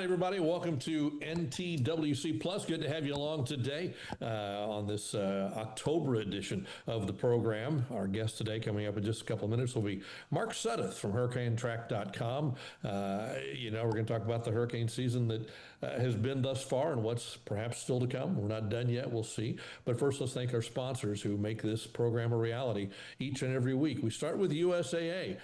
everybody. Welcome to NTWC Plus. Good to have you along today on this October edition of the program. Our guest today, coming up in just a couple of minutes, will be Mark Sudduth from HurricaneTrack.com. We're going to talk about the hurricane season that has been thus far and what's perhaps still to come. We're not done yet. We'll see. But first, let's thank our sponsors who make this program a reality each and every week. We start with USAA.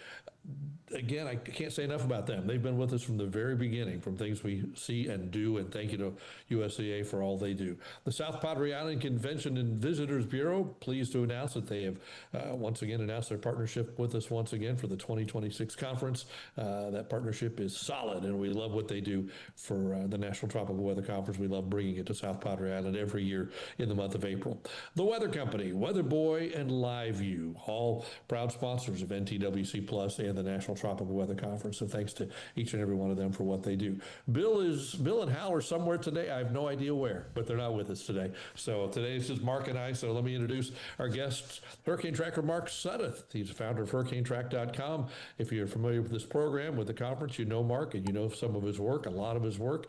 Again, I can't say enough about them. They've been with us from the very beginning, from things we see and do, and thank you to USAA for all they do. The South Padre Island Convention and Visitors Bureau, pleased to announce that they have once again announced their partnership with us once again for the 2026 conference. That partnership is solid, and we love what they do for the National Tropical Weather Conference. We love bringing it to South Padre Island every year in the month of April. The Weather Company, Weather Boy, and LiveView, all proud sponsors of NTWC Plus and the National Tropical Weather Conference. So thanks to each and every one of them for what they do. Bill and Hal are somewhere today. I have no idea where, but they're not with us today. So today it's just Mark and I. So let me introduce our guest, Hurricane Tracker Mark Sudduth. He's the founder of HurricaneTrack.com. If you're familiar with this program, with the conference, you know Mark and you know some of his work, a lot of his work.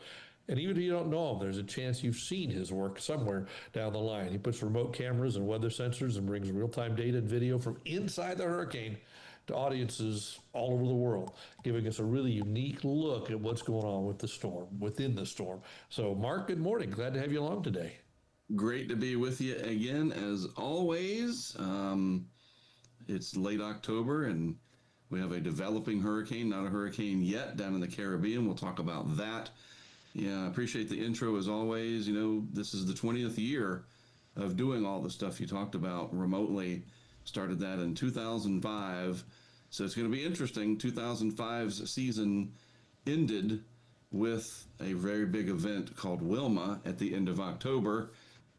And even if you don't know him, there's a chance you've seen his work somewhere down the line. He puts remote cameras and weather sensors and brings real-time data and video from inside the hurricane to audiences all over the world, giving us a really unique look at what's going on with the storm, within the storm. So, Mark, good morning. Glad to have you along today. Great to be with you again, as always. It's late October, and we have a developing hurricane, not a hurricane yet, down in the Caribbean. We'll talk about that. Yeah, I appreciate the intro, as always. You know, this is the 20th year of doing all the stuff you talked about remotely. Started that in 2005. So it's going to be interesting. 2005's season ended with a very big event called Wilma at the end of October.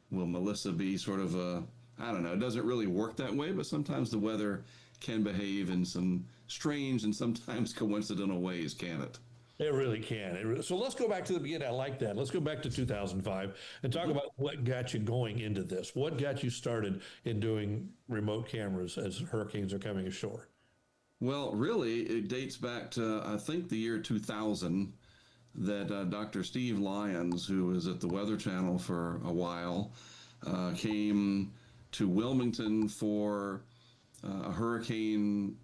Will Melissa be sort of I don't know, it doesn't really work that way, but sometimes the weather can behave in some strange and sometimes coincidental ways, can it? It really can. So let's go back to the beginning. I like that. Let's go back to 2005 and talk about what got you going into this. What got you started in doing remote cameras as hurricanes are coming ashore? Well, really, it dates back to, I think, the year 2000 that Dr. Steve Lyons, who was at the Weather Channel for a while, came to Wilmington for a hurricane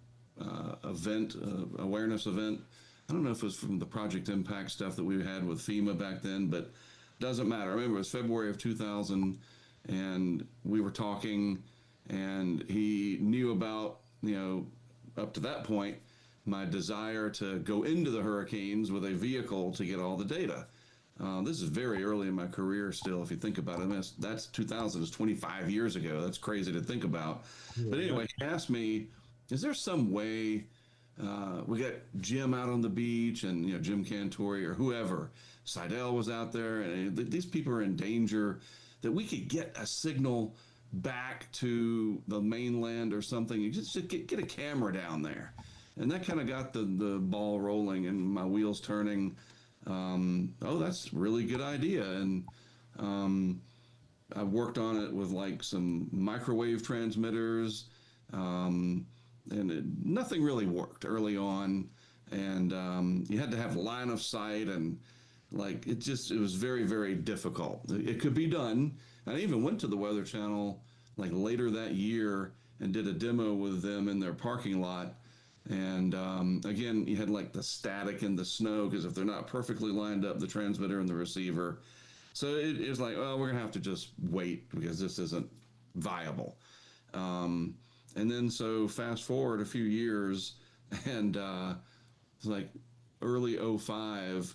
event, awareness event. I don't know if it was from the Project Impact stuff that we had with FEMA back then, but doesn't matter. I remember it was February of 2000, and we were talking, and he knew about, up to that point, my desire to go into the hurricanes with a vehicle to get all the data. This is very early in my career still, if you think about it. I mean, that's 2000, is 25 years ago. That's crazy to think about. Yeah. But anyway, he asked me, is there some way... we got Jim out on the beach, and Jim Cantori or whoever, Seidel was out there, and these people are in danger, that we could get a signal back to the mainland or something. You just get a camera down there, and that kind of got the ball rolling and my wheels turning. Oh, that's a really good idea, and I worked on it with like some microwave transmitters. And nothing really worked early on, and you had to have line of sight, and like it was very, very difficult. It could be done. I even went to the Weather Channel like later that year and did a demo with them in their parking lot. And again, you had like the static and the snow, because if they're not perfectly lined up, the transmitter and the receiver. So it was like, well, we're gonna have to just wait because this isn't viable. And then so fast forward a few years, and it's like early '05,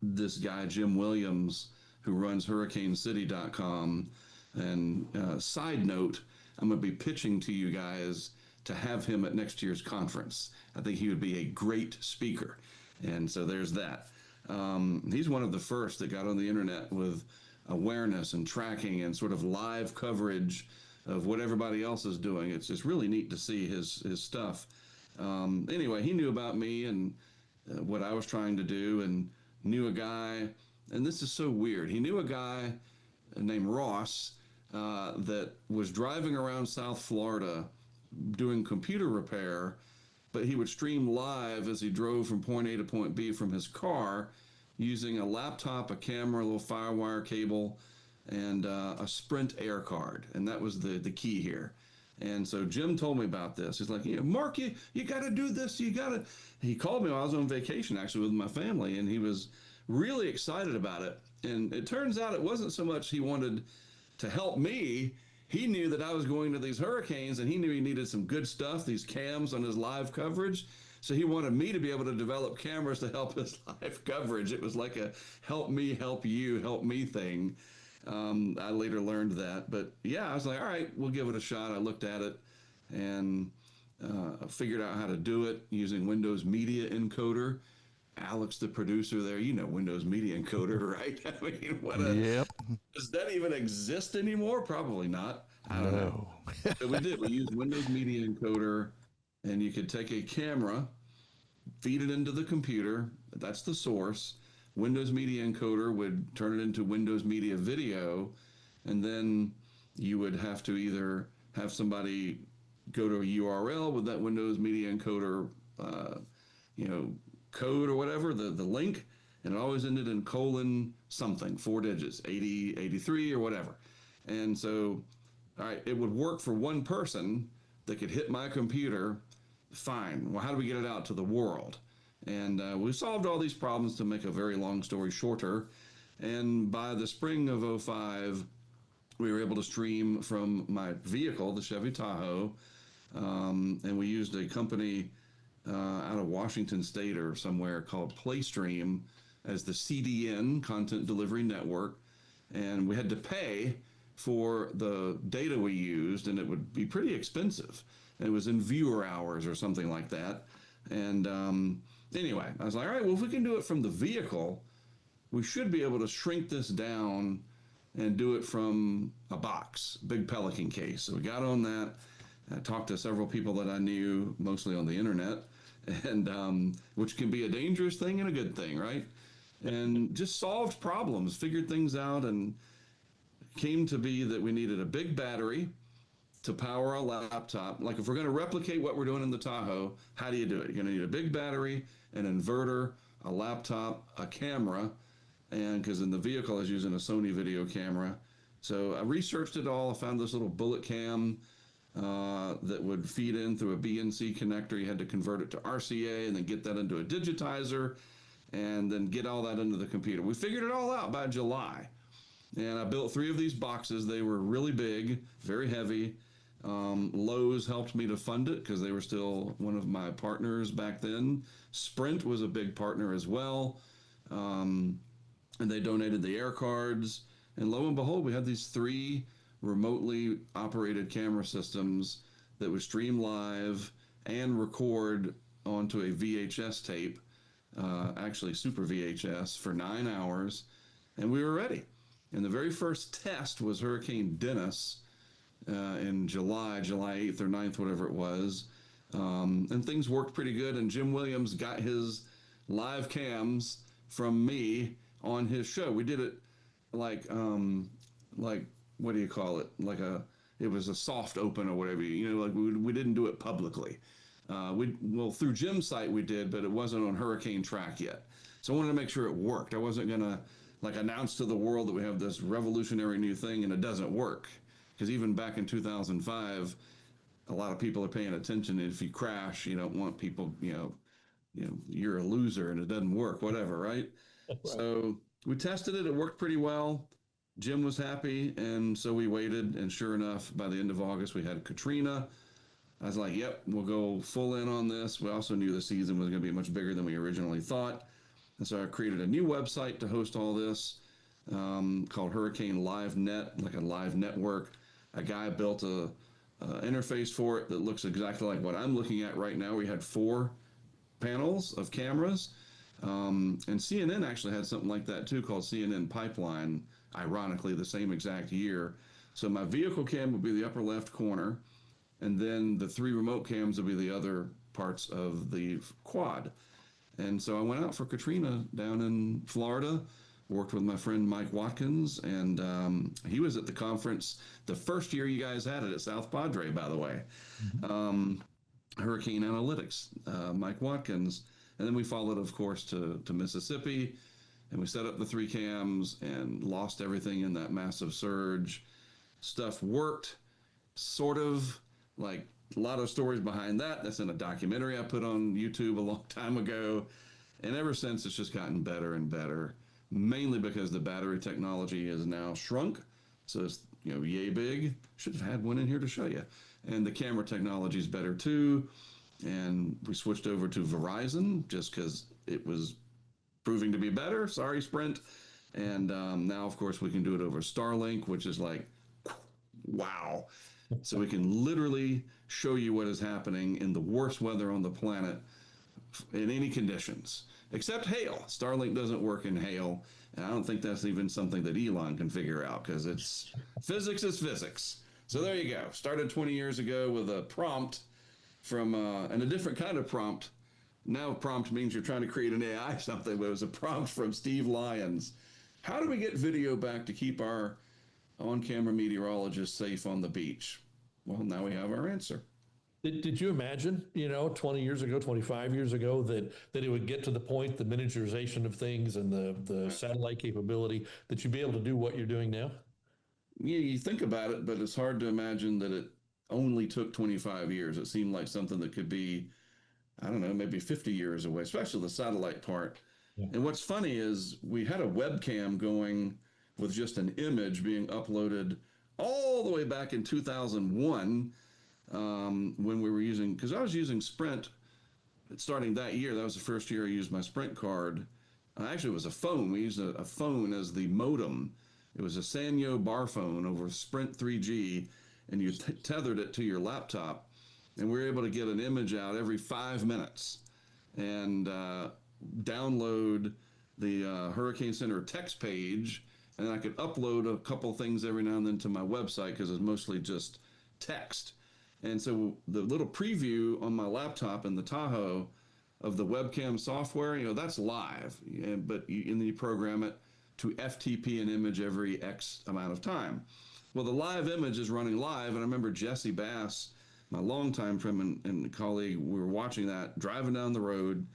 this guy, Jim Williams, who runs HurricaneCity.com, and side note, I'm going to be pitching to you guys to have him at next year's conference. I think he would be a great speaker. And so there's that. He's one of the first that got on the internet with awareness and tracking and sort of live coverage of what everybody else is doing. It's just really neat to see his stuff. Anyway, he knew about me and what I was trying to do, and knew a guy, and this is so weird. He knew a guy named Ross that was driving around South Florida doing computer repair but he would stream live as he drove from point A to point B from his car using a laptop, a camera, a little Firewire cable, and a Sprint Air card. And that was the key here. And so Jim told me about this. He's like, Mark, you got to do this. He called me while I was on vacation, actually, with my family, and he was really excited about it. And it turns out it wasn't so much he wanted to help me. He knew that I was going to these hurricanes, and he knew he needed some good stuff, these cams on his live coverage. So he wanted me to be able to develop cameras to help his live coverage. It was like a help me, help you, help me thing. I later learned that. But yeah, I was like, all right, we'll give it a shot. I looked at it and figured out how to do it using Windows Media Encoder. Alex, the producer there, Windows Media Encoder, right? I mean, Yep. Does that even exist anymore? Probably not. I don't know. But we did. We used Windows Media Encoder, and you could take a camera, feed it into the computer. That's the source. Windows Media Encoder would turn it into Windows Media Video, and then you would have to either have somebody go to a URL with that Windows Media Encoder, code or whatever, the link, and it always ended in colon something, 4 digits, 80, 83 or whatever. And so, all right, it would work for one person that could hit my computer. Fine. Well, how do we get it out to the world? And we solved all these problems, to make a very long story shorter. And by the spring of 2005, we were able to stream from my vehicle, the Chevy Tahoe, and we used a company out of Washington State or somewhere called PlayStream as the CDN, Content Delivery Network. And we had to pay for the data we used, and it would be pretty expensive. And it was in viewer hours or something like that. And anyway, I was like, all right, well, if we can do it from the vehicle, we should be able to shrink this down and do it from a box, big Pelican case. So we got on that. I talked to several people that I knew, mostly on the internet, and which can be a dangerous thing and a good thing, right? And just solved problems, figured things out, and came to be that we needed a big battery to power a laptop. Like if we're going to replicate what we're doing in the Tahoe, how do you do it? You're going to need a big battery, an inverter, a laptop, a camera, and because in the vehicle I was using a Sony video camera. So I researched it all. I found this little bullet cam that would feed in through a BNC connector. You had to convert it to RCA and then get that into a digitizer and then get all that into the computer. We figured it all out by July. And I built 3 of these boxes. They were really big, very heavy. Lowe's helped me to fund it because they were still one of my partners back then. Sprint was a big partner as well. And they donated the air cards. And lo and behold, we had these 3 remotely operated camera systems that would stream live and record onto a VHS tape, actually Super VHS, for 9 hours. And we were ready. And the very first test was Hurricane Dennis in July 8th or 9th, whatever it was. And things worked pretty good. And Jim Williams got his live cams from me on his show. We did it like what do you call it? It was a soft open or whatever. Like we didn't do it publicly. Through Jim's site we did, but it wasn't on Hurricane Track yet. So I wanted to make sure it worked. I wasn't going to announce to the world that we have this revolutionary new thing and it doesn't work. Because even back in 2005, a lot of people are paying attention. If you crash, you don't want people, you're a loser and it doesn't work, whatever, right? Right. So we tested it. It worked pretty well. Jim was happy, and so we waited, and sure enough, by the end of August, we had Katrina. I was like, yep, we'll go full in on this. We also knew the season was going to be much bigger than we originally thought. And so I created a new website to host all this called Hurricane Live Net, like a live network. A guy built a interface for it that looks exactly like what I'm looking at right now. We had 4 panels of cameras. And CNN actually had something like that too, called CNN Pipeline, ironically, the same exact year. So my vehicle cam would be the upper left corner, and then the 3 remote cams would be the other parts of the quad. And so I went out for Katrina down in Florida, worked with my friend Mike Watkins, and he was at the conference the first year you guys had it at South Padre, by the way. hurricane analytics, Mike Watkins. And then we followed, of course, to Mississippi, and we set up the 3 cams and lost everything in that massive surge. Stuff worked, sort of, like a lot of stories behind that. That's in a documentary I put on YouTube a long time ago. And ever since, it's just gotten better and better, mainly because the battery technology is now shrunk. So it's, yay big. Should have had one in here to show you. And the camera technology is better too. And we switched over to Verizon just because it was proving to be better. Sorry, Sprint. And now, of course, we can do it over Starlink, which is like, wow. So we can literally show you what is happening in the worst weather on the planet in any conditions, except hail. Starlink doesn't work in hail. And I don't think that's even something that Elon can figure out, because it's physics is physics. So there you go. Started 20 years ago with a prompt from, and a different kind of prompt. Now prompt means you're trying to create an AI something, but it was a prompt from Steve Lyons. How do we get video back to keep our on-camera meteorologists safe on the beach? Well, now we have our answer. Did you imagine, 20 years ago, 25 years ago, that it would get to the point, the miniaturization of things and the satellite capability, that you'd be able to do what you're doing now? Yeah, you think about it, but it's hard to imagine that it only took 25 years. It seemed like something that could be, I don't know, maybe 50 years away, especially the satellite part. Yeah. And what's funny is we had a webcam going with just an image being uploaded all the way back in 2001, when we were using, because I was using Sprint starting that year. That was the first year I used my Sprint card. Actually, it was a phone. We used a phone as the modem. It was a Sanyo bar phone over Sprint 3G, and you tethered it to your laptop, and we were able to get an image out every 5 minutes and download the Hurricane Center text page, and then I could upload a couple things every now and then to my website because it's mostly just text. And so the little preview on my laptop in the Tahoe of the webcam software, that's live, and then you program it to FTP an image every X amount of time. Well, the live image is running live, and I remember Jesse Bass, my longtime friend and colleague, we were watching that, driving down the road,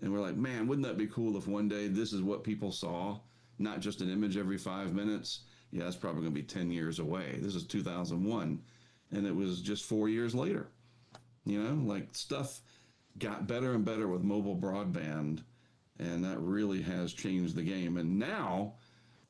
and we're like, man, wouldn't that be cool if one day this is what people saw, not just an image every 5 minutes? Yeah, that's probably going to be 10 years away. This is 2001, and it was just 4 years later. Like, stuff got better and better with mobile broadband, and that really has changed the game. And now,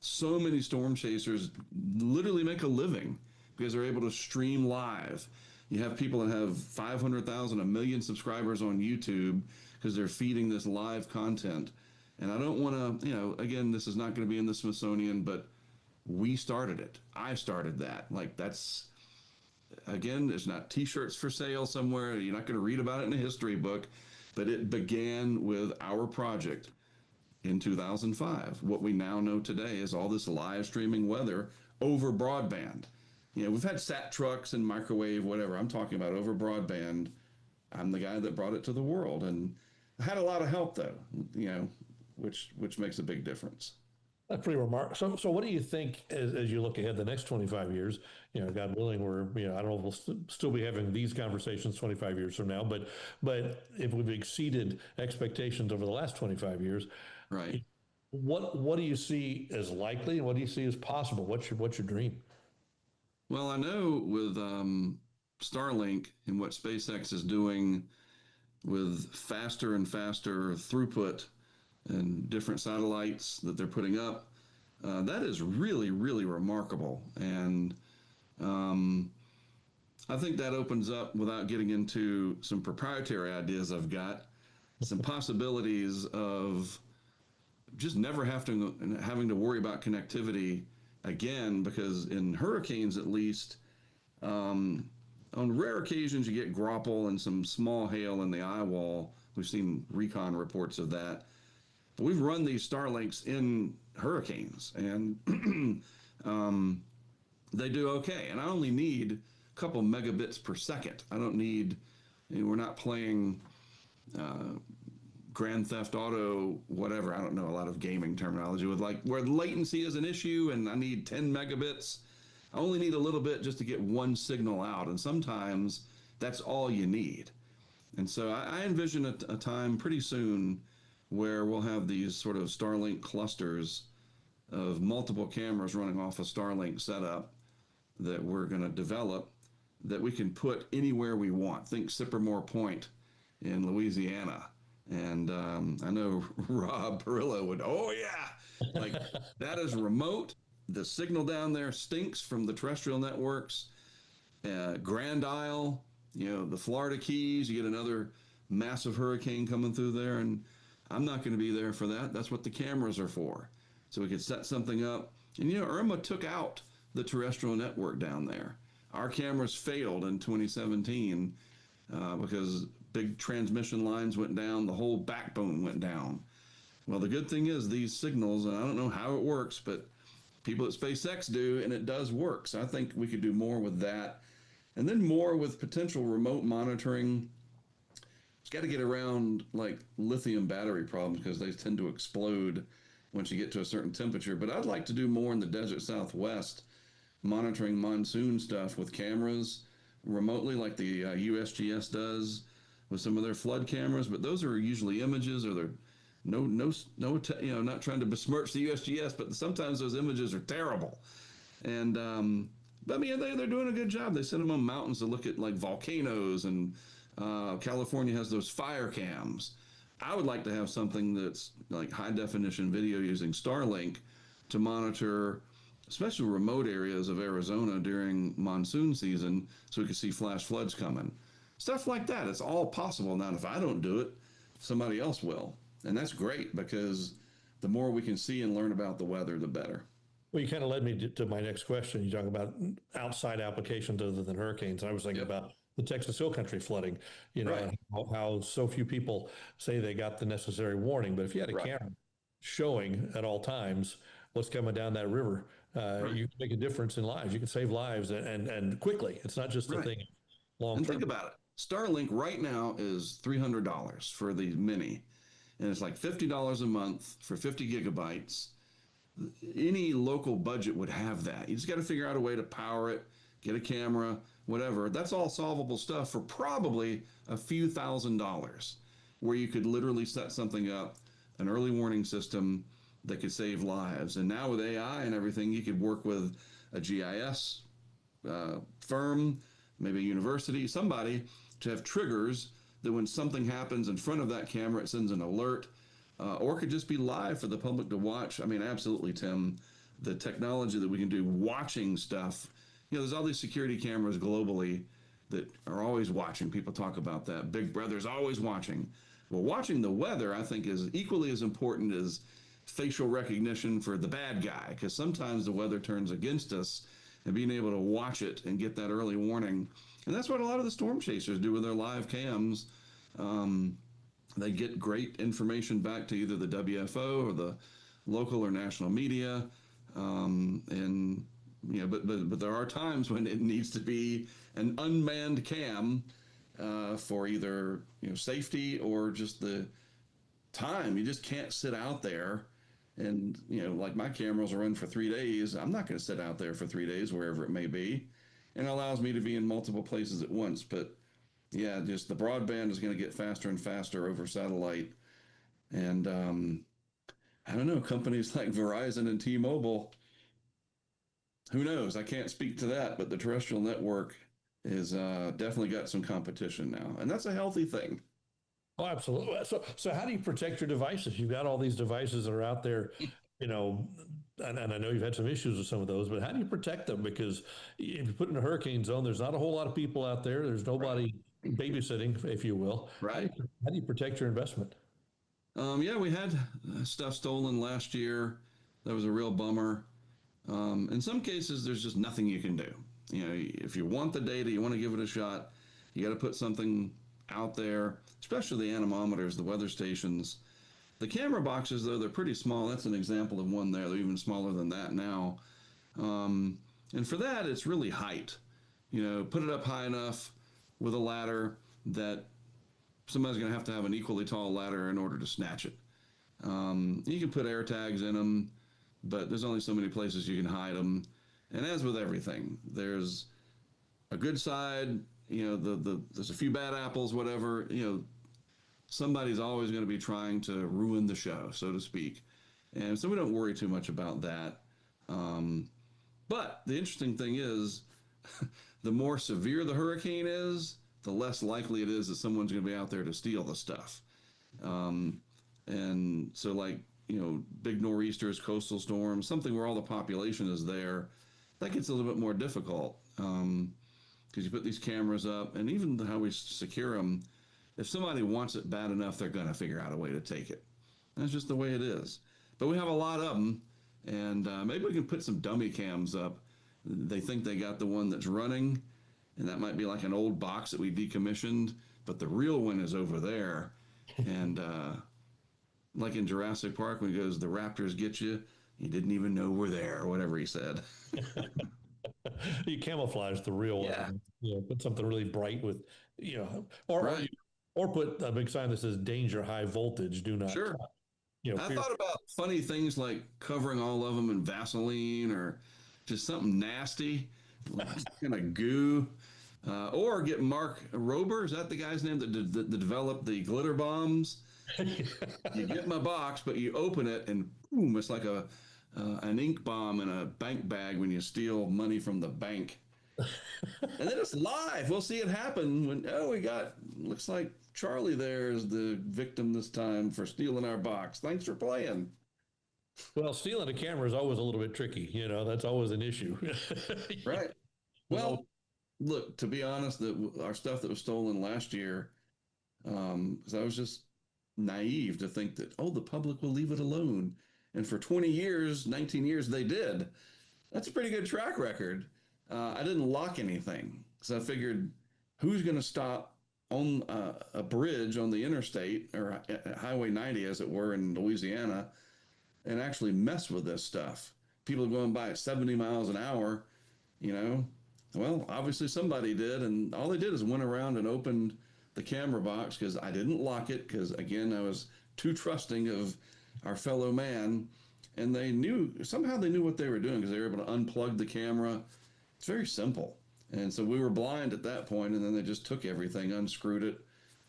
so many storm chasers literally make a living because they're able to stream live. You have people that have 500,000, 1 million subscribers on YouTube because they're feeding this live content. And I don't want to, again, this is not going to be in the Smithsonian, but we started it. I started that. Like, that's, again, there's not t-shirts for sale somewhere. You're not going to read about it in a history book, but it began with our project in 2005. What we now know today is all this live streaming weather over broadband. We've had sat trucks and microwave, whatever. I'm talking about over broadband. I'm the guy that brought it to the world, and I had a lot of help though, which makes a big difference. That's pretty remarkable. So what do you think as you look ahead the next 25 years? God willing, we're, I don't know if we'll still be having these conversations 25 years from now, but if we've exceeded expectations over the last 25 years, right? What do you see as likely, and what do you see as possible? What's your dream? Well, I know with Starlink and what SpaceX is doing with faster and faster throughput and different satellites that they're putting up, that is really, really remarkable. And I think that opens up, without getting into some proprietary ideas I've got, some possibilities of just never having to worry about connectivity again, because in hurricanes, at least, on rare occasions, you get graupel and some small hail in the eye wall. We've seen recon reports of that. But we've run these Starlinks in hurricanes, and they do okay. And I only need a couple megabits per second. I don't need, we're not playing Grand Theft Auto, whatever. I don't know a lot of gaming terminology with like where latency is an issue and I need 10 megabits. I only need a little bit just to get one signal out. And sometimes that's all you need. And so I envision a time pretty soon where we'll have these sort of Starlink clusters of multiple cameras running off a Starlink setup that we're going to develop that we can put anywhere we want. Think Sippermore Point in Louisiana. And I know Rob Perillo would, oh yeah, like that is remote. The signal down there stinks from the terrestrial networks. Grand Isle, the Florida Keys, you get another massive hurricane coming through there, and I'm not going to be there for that. That's what the cameras are for. So we could set something up. And Irma took out the terrestrial network down there. Our cameras failed in 2017 because big transmission lines went down, the whole backbone went down. Well, the good thing is these signals, and I don't know how it works, but people at SpaceX do, and it does work. So I think we could do more with that. And then more with potential remote monitoring. It's got to get around like lithium battery problems because they tend to explode once you get to a certain temperature. But I'd like to do more in the desert Southwest, monitoring monsoon stuff with cameras remotely, like the USGS does with some of their flood cameras. But those are usually images, or they're not trying to besmirch the USGS, but sometimes those images are terrible. And but I mean, they're doing a good job. They send them on mountains to look at like volcanoes, and California has those fire cams. I would like to have something that's like high definition video using Starlink to monitor, especially remote areas of Arizona during monsoon season, so we can see flash floods coming. Stuff like that. It's all possible now. If I don't do it, somebody else will. And that's great because the more we can see and learn about the weather, the better. Well, you kind of led me to my next question. You talk about outside applications other than hurricanes. I was thinking about the Texas Hill Country flooding, Right. and how so few people say they got the necessary warning. But if you had a Right. camera showing at all times what's coming down that river, Right. you can make a difference in lives. You can save lives and quickly. It's not just a Right. thing long And term. think about it. Starlink right now is $300 for the mini, and it's like $50 a month for 50 gigabytes. Any local budget would have that. You just got to figure out a way to power it, get a camera, whatever. That's all solvable stuff for probably a few $1,000s, where you could literally set something up, an early warning system that could save lives. And now with AI and everything, you could work with a GIS firm, maybe a university, somebody to have triggers that when something happens in front of that camera, it sends an alert, or it could just be live for the public to watch. I mean, absolutely, Tim, the technology that we can do watching stuff. There's all these security cameras globally that are always watching. People talk about that. Big Brother's always watching. Well, watching the weather, I think, is equally as important as facial recognition for the bad guy, because sometimes the weather turns against us, and being able to watch it and get that early warning. And that's what a lot of the storm chasers do with their live cams. They get great information back to either the WFO or the local or national media. But there are times when it needs to be an unmanned cam for either safety or just the time. You just can't sit out there. And like my cameras are run for 3 days. I'm not going to sit out there for 3 days wherever it may be, and it allows me to be in multiple places at once. But yeah, just the broadband is going to get faster and faster over satellite. And I don't know, companies like Verizon and T-Mobile, who knows? I can't speak to that, but the terrestrial network is definitely got some competition now, and that's a healthy thing. Oh, absolutely. So how do you protect your devices? You've got all these devices that are out there, and I know you've had some issues with some of those, but how do you protect them? Because if you put in a hurricane zone, there's not a whole lot of people out there. There's nobody babysitting, if you will. Right. How do you protect your investment? Yeah, we had stuff stolen last year. That was a real bummer. In some cases, there's just nothing you can do. If you want the data, you want to give it a shot, you got to put something out there, especially the anemometers, the weather stations. The camera boxes, though, they're pretty small. That's an example of one there. They're even smaller than that now. And for that, it's really height. Put it up high enough with a ladder that somebody's going to have an equally tall ladder in order to snatch it. You can put air tags in them, but there's only so many places you can hide them. And as with everything, there's a good side, there's a few bad apples, whatever, somebody's always going to be trying to ruin the show, so to speak. And so we don't worry too much about that. But the interesting thing is, the more severe the hurricane is, the less likely it is that someone's going to be out there to steal the stuff. And so, like, big nor'easters, coastal storms, something where all the population is there, that gets a little bit more difficult. Because you put these cameras up, and even how we secure them, if somebody wants it bad enough, they're going to figure out a way to take it. That's just the way it is. But we have a lot of them, and maybe we can put some dummy cams up. They think they got the one that's running, and that might be like an old box that we decommissioned, but the real one is over there. And like in Jurassic Park, when he goes, "The raptors get you," he didn't even know we're there, or whatever he said. You camouflage the real Yeah. one. Put something really bright with, or Right. or put a big sign that says "Danger, High Voltage, Do Not Sure. Touch." I Fear. thought about funny things like covering all of them in Vaseline or just something nasty, like kind of goo. Or get Mark Rober, is that the guy's name that developed the glitter bombs? You get my box, but you open it and boom, it's like an ink bomb in a bank bag when you steal money from the bank. And then it's live. We'll see it happen when, looks like Charlie there is the victim this time for stealing our box. Thanks for playing. Well, stealing a camera is always a little bit tricky. That's always an issue. Right. There's always- Well, look, to be honest, our stuff that was stolen last year, because I was just naive to think that, the public will leave it alone. And for 20 years, 19 years, they did. That's a pretty good track record. I didn't lock anything because I figured who's going to stop on a bridge on the interstate or Highway 90, as it were, in Louisiana and actually mess with this stuff. People are going by at 70 miles an hour, Well, obviously somebody did, and all they did is went around and opened the camera box because I didn't lock it because, again, I was too trusting of our fellow man. And somehow they knew what they were doing because they were able to unplug the camera. It's very simple. And so we were blind at that point, and then they just took everything, unscrewed it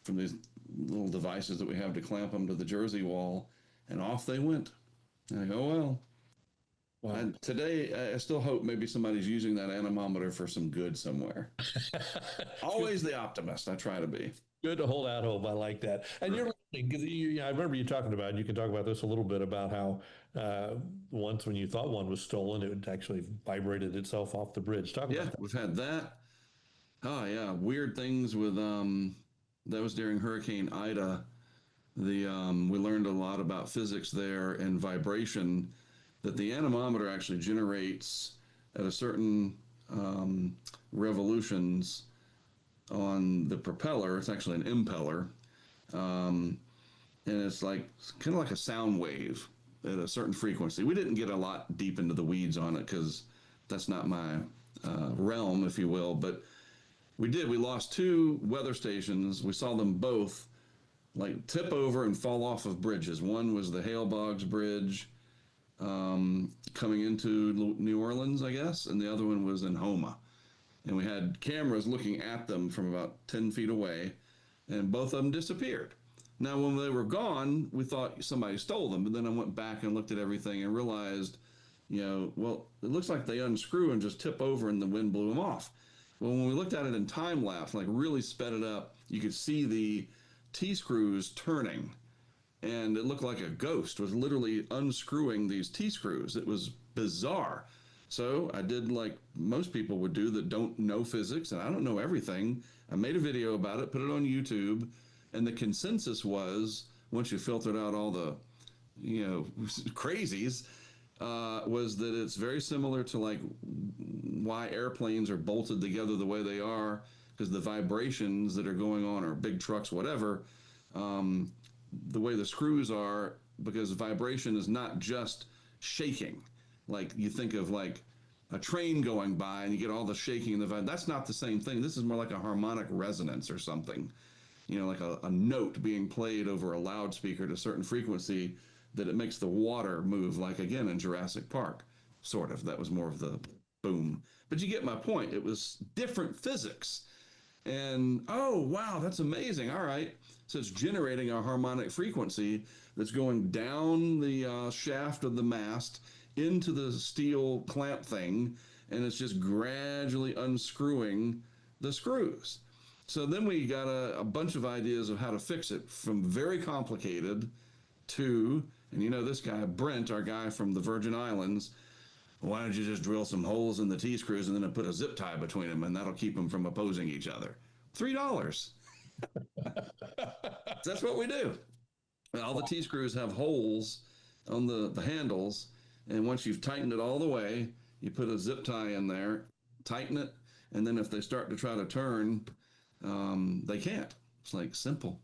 from these little devices that we have to clamp them to the jersey wall, and off they went. And I go, well, Wow. today I still hope maybe somebody's using that anemometer for some good somewhere. Always the optimist. I try to be. Good to hold out hope. I like that. And you're listening because I remember you talking about, you can talk about this a little bit about how once when you thought one was stolen, it actually vibrated itself off the bridge. Talk about that. We've had that. Oh yeah, weird things with that was during Hurricane Ida. We learned a lot about physics there and vibration that the anemometer actually generates at a certain revolutions on the propeller. It's actually an impeller. And it's like kind of like a sound wave at a certain frequency. We didn't get a lot deep into the weeds on it because that's not my realm, if you will. But we did. We lost two weather stations. We saw them both like tip over and fall off of bridges. One was the Hale Boggs Bridge coming into New Orleans, I guess, and the other one was in Homa. And we had cameras looking at them from about 10 feet away, and both of them disappeared. Now, when they were gone, we thought somebody stole them, but then I went back and looked at everything and realized, well, it looks like they unscrew and just tip over and the wind blew them off. Well, when we looked at it in time lapse, like really sped it up, you could see the T-screws turning, and it looked like a ghost was literally unscrewing these T-screws. It was bizarre. So I did like most people would do that don't know physics, and I don't know everything. I made a video about it, put it on YouTube, and the consensus was, once you filtered out all the, crazies, was that it's very similar to like why airplanes are bolted together the way they are, because the vibrations that are going on, or big trucks, whatever, the way the screws are, because vibration is not just shaking. Like you think of like a train going by and you get all the shaking in the that's not the same thing. This is more like a harmonic resonance or something, like a note being played over a loudspeaker at a certain frequency that it makes the water move, like again in Jurassic Park, sort of. That was more of the boom. But you get my point. It was different physics. And oh, wow, that's amazing. All right. So it's generating a harmonic frequency that's going down the shaft of the mast into the steel clamp thing, and it's just gradually unscrewing the screws. So then we got a bunch of ideas of how to fix it, from very complicated to, and you know, this guy, Brent, our guy from the Virgin Islands, why don't you just drill some holes in the T-screws and then put a zip tie between them, and that'll keep them from opposing each other. $3. That's what we do. All the T-screws have holes on the handles, and once you've tightened it all the way, you put a zip tie in there, tighten it, and then if they start to try to turn, they can't. It's like simple.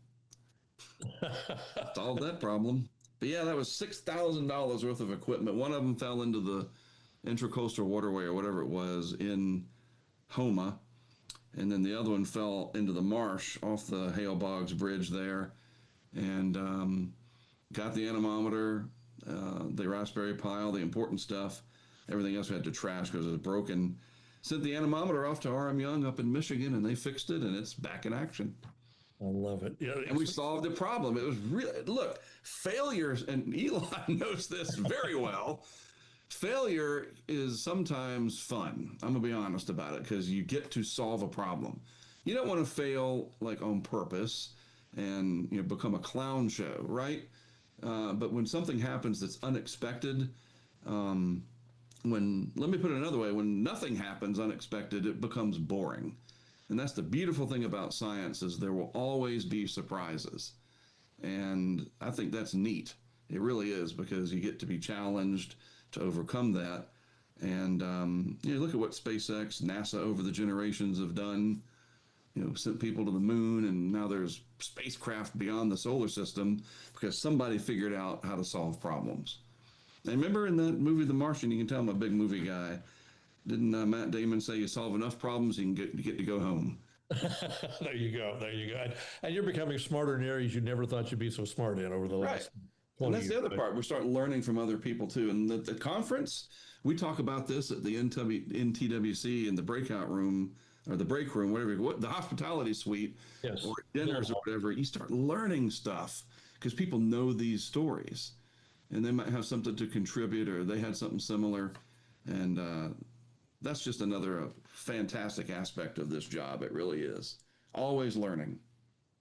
Solve that problem. But yeah, that was $6,000 worth of equipment. One of them fell into the Intracoastal Waterway or whatever it was in Homa, and then the other one fell into the marsh off the Hale Boggs Bridge there, and got the anemometer, the Raspberry Pi, all the important stuff. Everything else we had to trash because it was broken. Sent the anemometer off to RM Young up in Michigan, and they fixed it, and it's back in action. I love it. Yeah, and we solved the problem. It was really, look, failures, and Elon knows this very well. Failure is sometimes fun. I'm going to be honest about it, because you get to solve a problem. You don't want to fail like on purpose and become a clown show, right? But when something happens that's unexpected, let me put it another way, when nothing happens unexpected, it becomes boring. And that's the beautiful thing about science, is there will always be surprises. And I think that's neat. It really is, because you get to be challenged to overcome that. And look at what SpaceX, NASA over the generations have done. Sent people to the moon, and now there's spacecraft beyond the solar system because somebody figured out how to solve problems. And remember in that movie, The Martian, you can tell I'm a big movie guy. Didn't Matt Damon say you solve enough problems, you can get to go home? There you go. There you go. And you're becoming smarter in areas you never thought you'd be so smart in over the last 20 And that's years. the other part. We start learning from other people too. And the conference, we talk about this at the NTWC in the breakout room, or the break room, whatever, the hospitality suite, Yes. or dinners or whatever. You start learning stuff because people know these stories, and they might have something to contribute, or they had something similar. And that's just another fantastic aspect of this job. It really is. Always learning.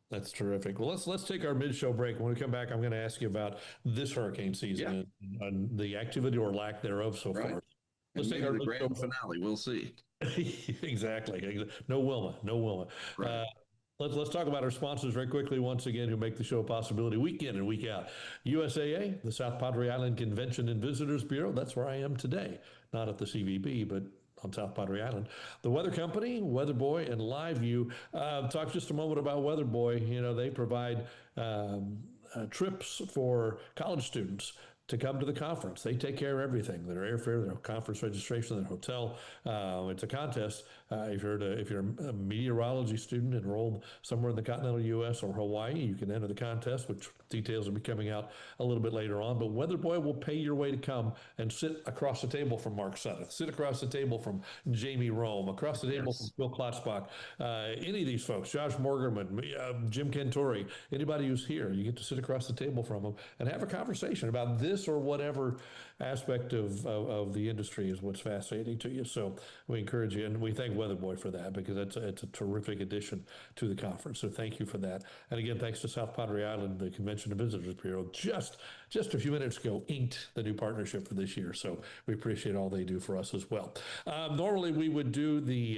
That's terrific. Well, let's take our mid-show break. When we come back, I'm going to ask you about this hurricane season and the activity or lack thereof so far. Let's take our grand finale. We'll see. Exactly. No Wilma. No Wilma. Right. Let's talk about our sponsors very quickly once again, who make the show a possibility week in and week out. USAA, the South Padre Island Convention and Visitors Bureau. That's where I am today. Not at the CVB, but on South Padre Island. The Weather Company, Weather Boy, and Live View. Talk just a moment about Weather Boy. They provide trips for college students to come to the conference. They take care of everything, their airfare, their conference registration, their hotel. It's a contest. If you're a meteorology student enrolled somewhere in the continental U.S. or Hawaii, you can enter the contest, which details will be coming out a little bit later on. But Weather Boy will pay your way to come and sit across the table from Mark Sudduth, sit across the table from Jamie Rome, across the table from Phil Klotzbach, any of these folks, Josh Morgerman, Jim Cantori, anybody who's here, you get to sit across the table from them and have a conversation about this or whatever aspect of the industry is what's fascinating to you. So we encourage you, and we thank Weather Boy for that, because it's a terrific addition to the conference. So thank you for that. And again, thanks to South Padre Island, the Convention and Visitors Bureau, just a few minutes ago inked the new partnership for this year. So we appreciate all they do for us as well. Normally we would do the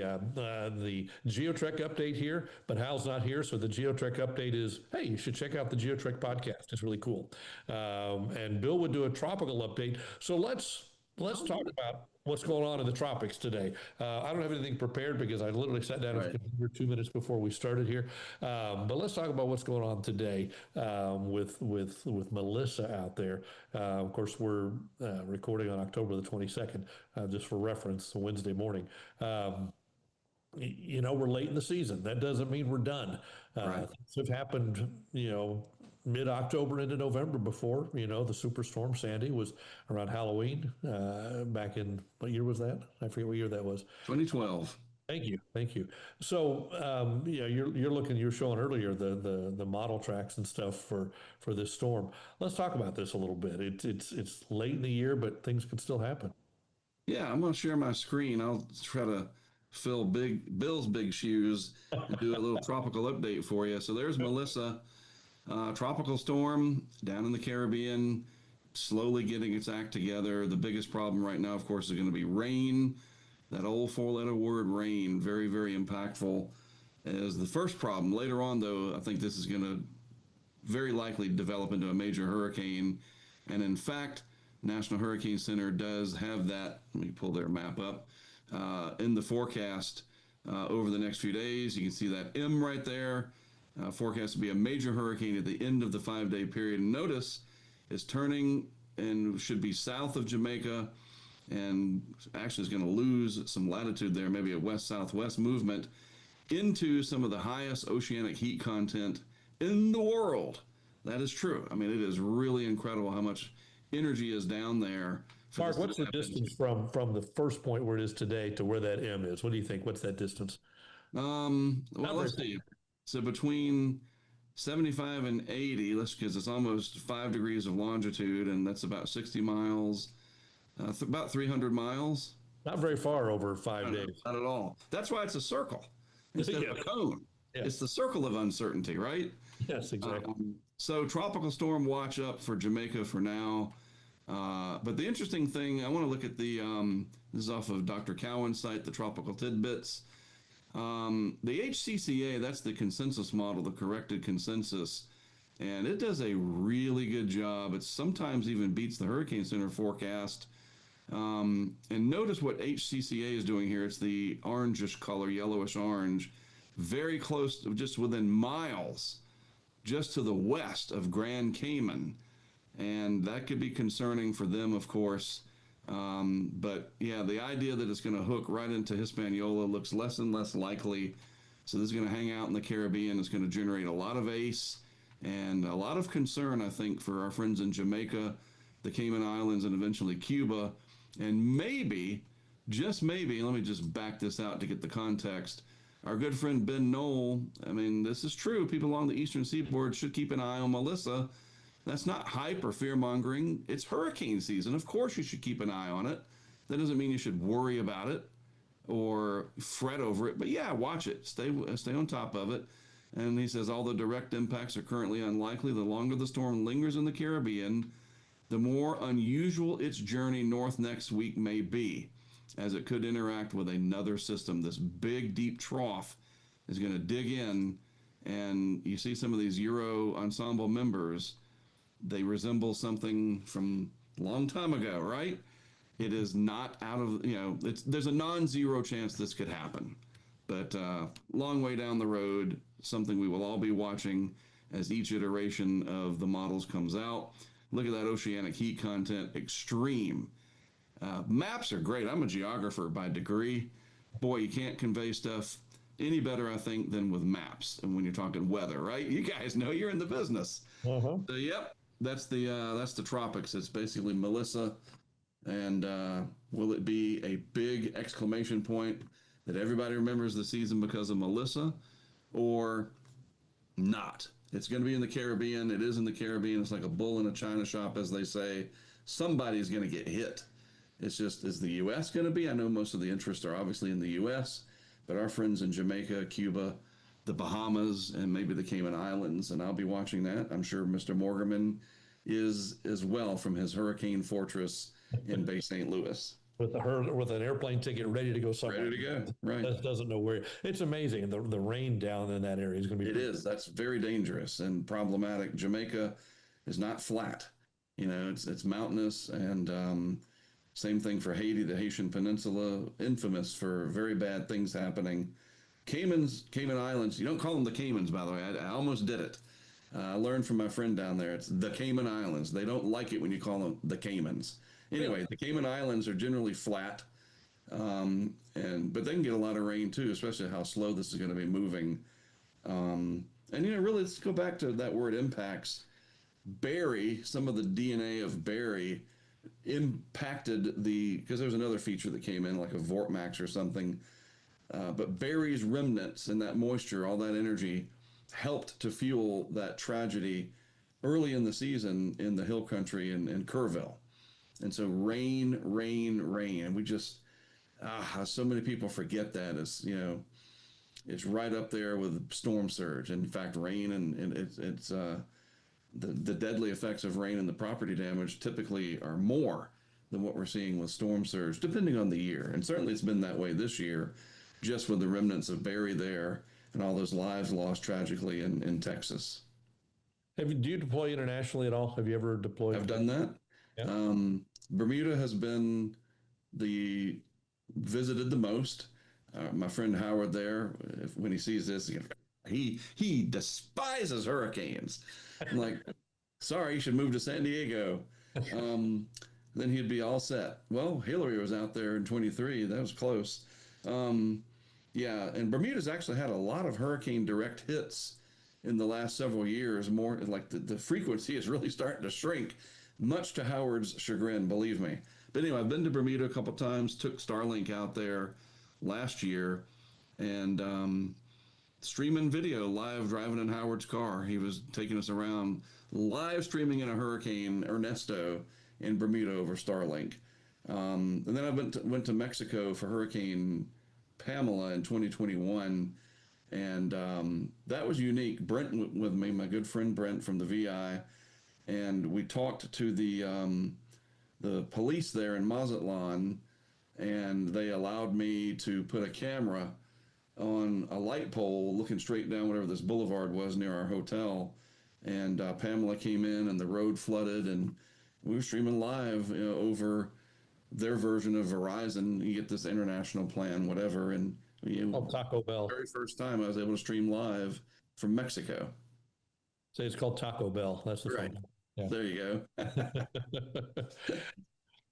GeoTrek update here, but Hal's not here. So the GeoTrek update is, hey, you should check out the GeoTrek podcast. It's really cool. And Bill would do a tropical update. So let's talk about what's going on in the tropics today. I don't have anything prepared because I literally sat down at the computer 2 minutes before we started here. But let's talk about what's going on today with Melissa out there. Of course, we're recording on October the 22nd, just for reference, Wednesday morning. We're late in the season. That doesn't mean we're done. Things have happened, mid-October into November before. The superstorm Sandy was around Halloween back in, what year was that? I forget what year that was. 2012. Thank you, thank you. So, yeah, you're looking, you were showing earlier the model tracks and stuff for this storm. Let's talk about this a little bit. It's late in the year, but things can still happen. Yeah, I'm gonna share my screen. I'll try to fill Big Bill's big shoes and do a little tropical update for you. So there's Melissa, tropical storm down in the Caribbean, slowly getting its act together. The biggest problem right now, of course, is going to be rain. That old four-letter word, rain, very, very impactful as the first problem. Later on, though, I think this is going to very likely develop into a major hurricane. And in fact, National Hurricane Center does have that. Let me pull their map up in the forecast over the next few days. You can see that M right there. Forecast to be a major hurricane at the end of the 5-day period. And notice it's turning and should be south of Jamaica and actually is going to lose some latitude there, maybe a west-southwest movement into some of the highest oceanic heat content in the world. That is true. I mean, it is really incredible how much energy is down there. Mark, what's the distance from the first point where it is today to where that M is? What do you think? What's that distance? Well, let's see. So between 75 and 80, let's because it's almost 5 degrees of longitude, and that's about 60 miles, about 300 miles. Not very far over 5 days. Not at all. That's why it's a circle instead of a cone. Yeah. It's the circle of uncertainty, right? Yes, exactly. So tropical storm watch up for Jamaica for now. But the interesting thing, I want to look at this is off of Dr. Cowan's site, the Tropical Tidbits. The HCCA, that's the consensus model, the corrected consensus, and it does a really good job. It sometimes even beats the Hurricane Center forecast. And notice what HCCA is doing here. It's the orangish color, yellowish orange, very close, just within miles, just to the west of Grand Cayman. And that could be concerning for them, of course. But yeah, the idea that it's going to hook right into Hispaniola looks less and less likely. So this is going to hang out in the Caribbean. It's going to generate a lot of ACE and a lot of concern, I think, for our friends in Jamaica, the Cayman Islands, and eventually Cuba. And maybe, just maybe, let me just back this out to get the context. Our good friend Ben Knoll, I mean, this is true. People along the eastern seaboard should keep an eye on Melissa. That's not hype or fear mongering. It's hurricane season. Of course, you should keep an eye on it. That doesn't mean you should worry about it or fret over it. But yeah, watch it. Stay on top of it. And he says all the direct impacts are currently unlikely. The longer the storm lingers in the Caribbean, the more unusual its journey north next week may be, as it could interact with another system. This big, deep trough is going to dig in, and you see some of these Euro ensemble members. They resemble something from a long time ago, right? It is not out of, there's a non-zero chance this could happen. But long way down the road, something we will all be watching as each iteration of the models comes out. Look at that oceanic heat content, extreme. Maps are great. I'm a geographer by degree. Boy, you can't convey stuff any better, I think, than with maps. And when you're talking weather, right? You guys know you're in the business. Uh-huh. So, yep. That's the tropics. It's basically Melissa, and will it be a big exclamation point that everybody remembers the season because of Melissa, or not? It's going to be in the Caribbean. It is in the Caribbean. It's like a bull in a china shop, as they say. Somebody's going to get hit. It's just, is the U.S. going to be? I know most of the interests are obviously in the U.S., but our friends in Jamaica, Cuba, the Bahamas, and maybe the Cayman Islands, and I'll be watching that. I'm sure Mr. Morgerman is as well from his hurricane fortress in Bay St. Louis. With an airplane ticket ready to go somewhere. Ready to go, right. Doesn't know where. It's amazing. The rain down in that area is going to be. It is. That's very dangerous and problematic. Jamaica is not flat. It's mountainous, and same thing for Haiti, the Haitian Peninsula, infamous for very bad things happening. Cayman Islands, you don't call them the Caymans, by the way. I almost did it. I learned from my friend down there. It's the Cayman Islands. They don't like it when you call them the Caymans. Anyway, the Cayman Islands are generally flat, but they can get a lot of rain too, especially how slow this is going to be moving. Really, let's go back to that word impacts. Barry, some of the DNA of Barry impacted because there was another feature that came in, like a Vortmax or something. But Barry's remnants and that moisture, all that energy, helped to fuel that tragedy early in the season in the hill country in Kerrville. And so rain, rain, rain. And we just, so many people forget that. It's right up there with storm surge. In fact, rain and it's the deadly effects of rain and the property damage typically are more than what we're seeing with storm surge, depending on the year. And certainly it's been that way this year, just with the remnants of Barry there and all those lives lost tragically in Texas. Do you deploy internationally at all? Have you ever deployed? I've done that. Yeah. Bermuda has been the visited the most. My friend Howard there, when he sees this, he despises hurricanes. I'm like, sorry, you should move to San Diego. Then he'd be all set. Well, Hillary was out there in 23. That was close. Yeah, and Bermuda's actually had a lot of hurricane direct hits in the last several years. More like the frequency is really starting to shrink, much to Howard's chagrin, believe me. But anyway, I've been to Bermuda a couple times, took Starlink out there last year, and streaming video live driving in Howard's car. He was taking us around live streaming in a hurricane, Ernesto, in Bermuda over Starlink. And then I went to Mexico for Hurricane Pamela in 2021, and that was unique. Brent went with me, my good friend Brent from the VI, and we talked to the police there in Mazatlan, and they allowed me to put a camera on a light pole looking straight down whatever this boulevard was near our hotel. And Pamela came in and the road flooded, and we were streaming live over their version of Verizon. You get this international plan, whatever. And Taco Bell. Very first time I was able to stream live from Mexico. Say it's called Taco Bell. That's the right. thing. Yeah. There you go.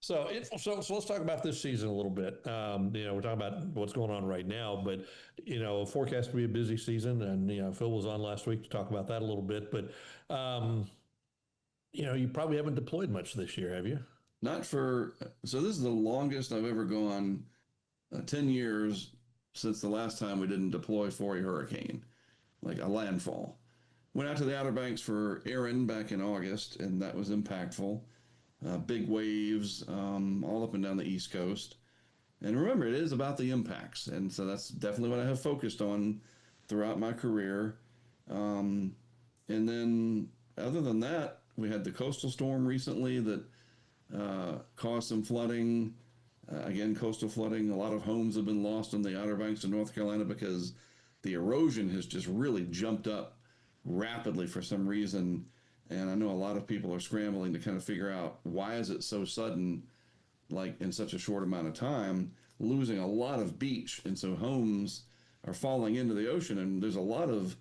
So let's talk about this season a little bit. We're talking about what's going on right now, but forecast to be a busy season, and Phil was on last week to talk about that a little bit. But you probably haven't deployed much this year, have you? So this is the longest I've ever gone, 10 years since the last time we didn't deploy for a hurricane, like a landfall. Went out to the Outer Banks for Erin back in August, and that was impactful. Big waves all up and down the East Coast. And remember, it is about the impacts. And so that's definitely what I have focused on throughout my career. And then other than that, we had the coastal storm recently that caused some flooding. Again, coastal flooding. A lot of homes have been lost on the Outer Banks of North Carolina because the erosion has just really jumped up rapidly for some reason. And I know a lot of people are scrambling to kind of figure out why is it so sudden, like in such a short amount of time, losing a lot of beach. And so homes are falling into the ocean. And there's a lot of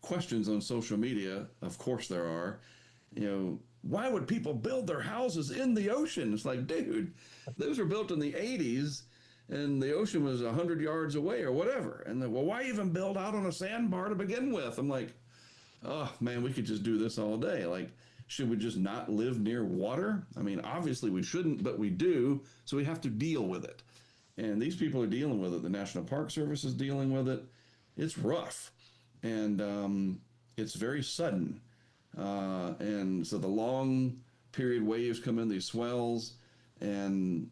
questions on social media. Of course there are. Why would people build their houses in the ocean? It's like, dude, those were built in the 80s and the ocean was 100 yards away or whatever. And then, well, why even build out on a sandbar to begin with? I'm like, oh man, we could just do this all day. Like, should we just not live near water? I mean, obviously we shouldn't, but we do. So we have to deal with it. And these people are dealing with it. The National Park Service is dealing with it. It's rough. And it's very sudden. And so the long period waves come in, these swells, and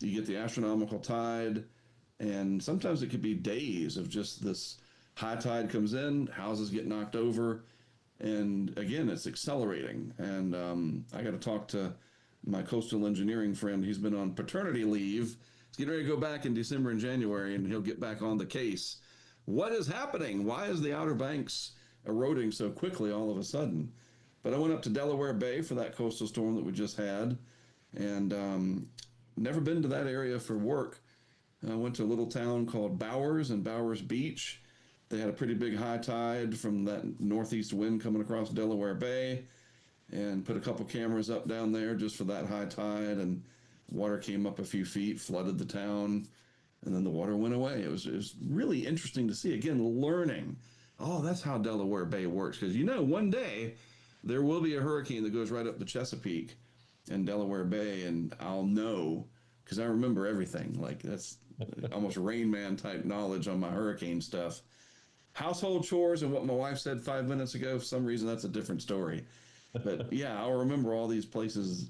you get the astronomical tide. And sometimes it could be days of just this high tide comes in, houses get knocked over, and again, it's accelerating. And I got to talk to my coastal engineering friend. He's been on paternity leave. He's getting ready to go back in December and January, and he'll get back on the case. What is happening? Why is the Outer Banks eroding so quickly all of a sudden? But I went up to Delaware Bay for that coastal storm that we just had, and never been to that area for work. I went to a little town called Bowers and Bowers Beach. They had a pretty big high tide from that northeast wind coming across Delaware Bay, and put a couple cameras up down there just for that high tide, and water came up a few feet, flooded the town, and then the water went away. It was really interesting to see, again, learning. Oh, that's how Delaware Bay works. Because one day there will be a hurricane that goes right up the Chesapeake and Delaware Bay, and I'll know because I remember everything. Like that's almost Rain Man type knowledge on my hurricane stuff. Household chores and what my wife said 5 minutes ago, for some reason, that's a different story. But yeah, I'll remember all these places,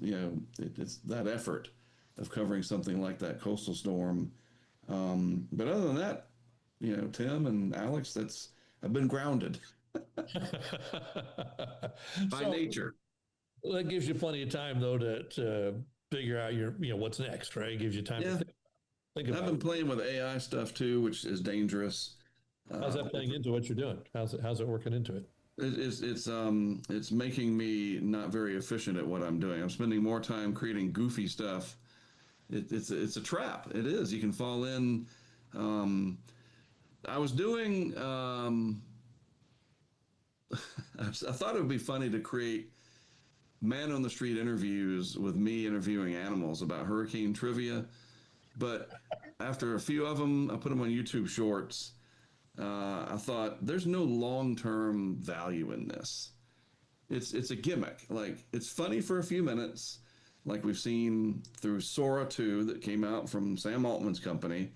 it's that effort of covering something like that coastal storm. But other than that, Tim and Alex, I've been grounded by So nature. that gives you plenty of time though to figure out what's next, right? It gives you time to Yeah. think And I've about been it. playing with AI stuff too, which is dangerous. How's Uh, that playing into what you're doing? How's it working into it? it's making me not very efficient at what I'm doing. I'm spending more time creating goofy stuff. It's a trap. It is. You can fall in. Um, I was doing. I thought it would be funny to create man on the street interviews with me interviewing animals about hurricane trivia, but after a few of them, I put them on YouTube Shorts. I thought there's no long term value in this. It's a gimmick. Like it's funny for a few minutes, like we've seen through Sora 2 that came out from Sam Altman's company.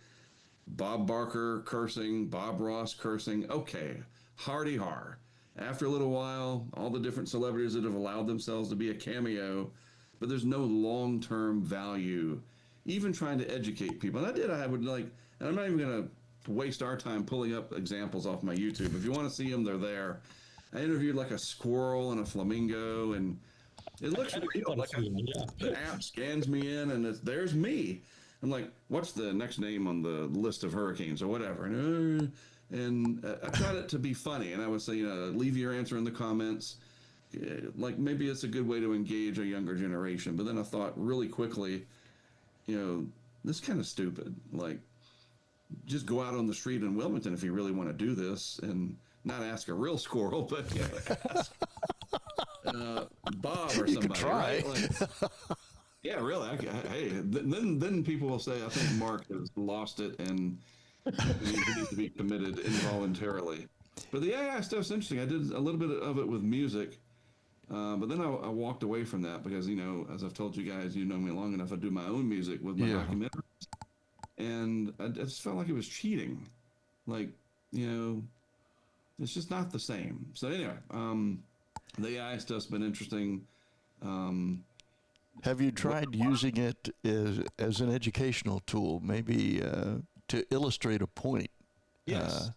Bob Barker cursing, Bob Ross cursing. Okay, hardy har. After a little while, all the different celebrities that have allowed themselves to be a cameo, but there's no long term value. Even trying to educate people. And I would like, and I'm not even going to waste our time pulling up examples off my YouTube. If you want to see them, they're there. I interviewed like a squirrel and a flamingo, and it looks real. Like the app scans me in, and there's me. I'm like, what's the next name on the list of hurricanes or whatever? And I tried it to be funny, and I would say, leave your answer in the comments. Like maybe it's a good way to engage a younger generation. But then I thought really quickly, this is kind of stupid. Like, just go out on the street in Wilmington if you really want to do this, and not ask a real squirrel, but ask Bob or somebody. You could try. Right? Like, yeah, really. Hey, then people will say, I think Mark has lost it and he needs to be committed involuntarily. But the AI stuff's interesting. I did a little bit of it with music, but then I walked away from that because, as I've told you guys, you know me long enough, I do my own music with my documentary. And I just felt like it was cheating. Like, it's just not the same. So anyway, the AI stuff's been interesting. Have you tried using it as an educational tool, maybe to illustrate a point? Yes.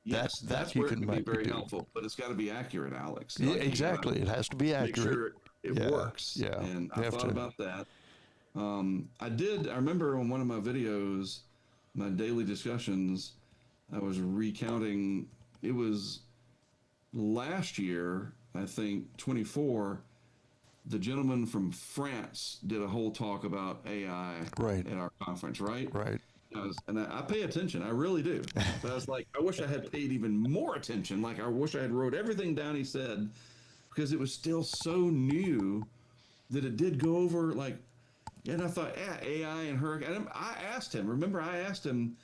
Yes, that's where it can be very helpful, but it's got to be accurate, Alex. Yeah, exactly. It has to be accurate. Make sure it works. Yeah. And I thought about that. I remember on one of my videos, my daily discussions, I was recounting, it was last year, I think 24, the gentleman from France did a whole talk about AI at our conference, right? Right. And I pay attention, I really do. But I was like, I wish I had paid even more attention. Like, I wish I had wrote everything down he said, because it was still so new that it did go over, like, and I thought, AI and hurricane. I asked him,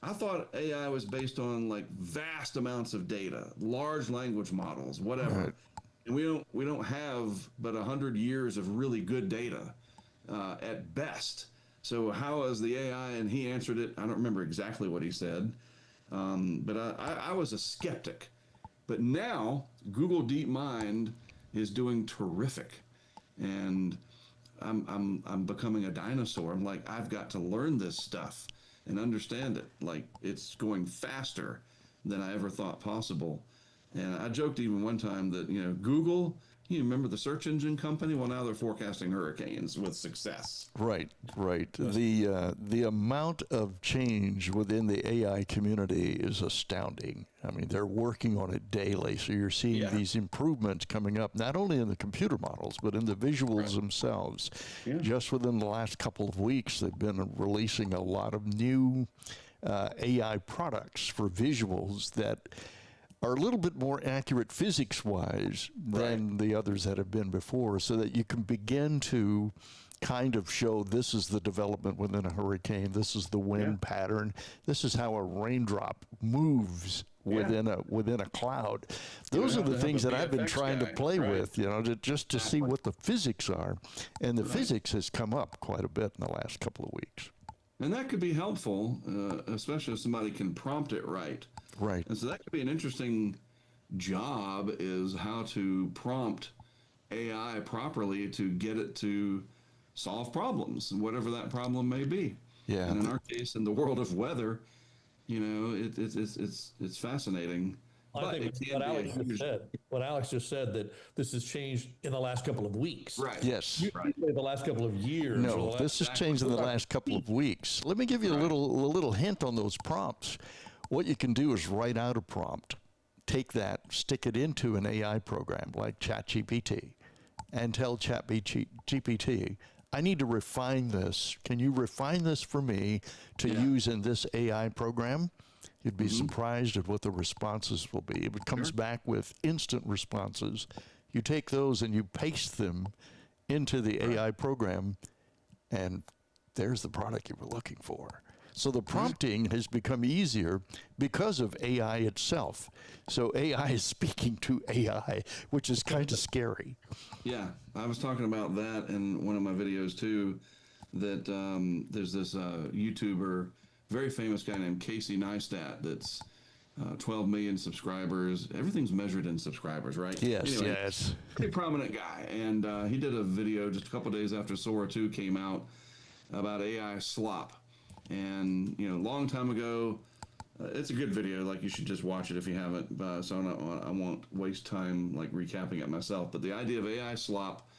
I thought AI was based on like vast amounts of data, large language models, whatever. Right. And we don't have but 100 years of really good data at best. So how is the AI? And he answered it. I don't remember exactly what he said, but I was a skeptic. But now Google DeepMind is doing terrific, and I'm becoming a dinosaur. I'm like, I've got to learn this stuff and understand it. Like, it's going faster than I ever thought possible. And I joked even one time that, Google, you remember the search engine company? Well, now they're forecasting hurricanes with success. Right. The amount of change within the AI community is astounding. I mean, they're working on it daily. So you're seeing these improvements coming up, not only in the computer models, but in the visuals themselves. Yeah. Just within the last couple of weeks, they've been releasing a lot of new AI products for visuals that are a little bit more accurate physics-wise than the others that have been before, so that you can begin to kind of show this is the development within a hurricane, this is the wind pattern, this is how a raindrop moves within a cloud. Those are the things that I've been trying to play with, just to see what the physics are. And the physics has come up quite a bit in the last couple of weeks. And that could be helpful, especially if somebody can prompt it right. Right. And so that could be an interesting job, is how to prompt AI properly to get it to solve problems, whatever that problem may be. Yeah. And in our case, in the world of weather, it's fascinating. I think what Alex just said, that this has changed in the last couple of weeks. Right. Yes. Usually the last couple of years. No, this has changed in the last couple of weeks. Let me give you a little hint on those prompts. What you can do is write out a prompt, take that, stick it into an AI program like ChatGPT, and tell ChatGPT, I need to refine this. Can you refine this for me to use in this AI program? You'd be surprised at what the responses will be. It comes back with instant responses. You take those and you paste them into the AI program, and there's the product you were looking for. So the prompting has become easier because of AI itself. So AI is speaking to AI, which is kind of scary. Yeah, I was talking about that in one of my videos too, that there's this YouTuber, very famous guy named Casey Neistat, that's 12 million subscribers. Everything's measured in subscribers, right? Yes, anyway, yes. Pretty prominent guy. And he did a video just a couple days after Sora 2 came out about AI slop. And, a long time ago, it's a good video. Like, you should just watch it if you haven't. So I won't waste time, like, recapping it myself. But the idea of AI slop,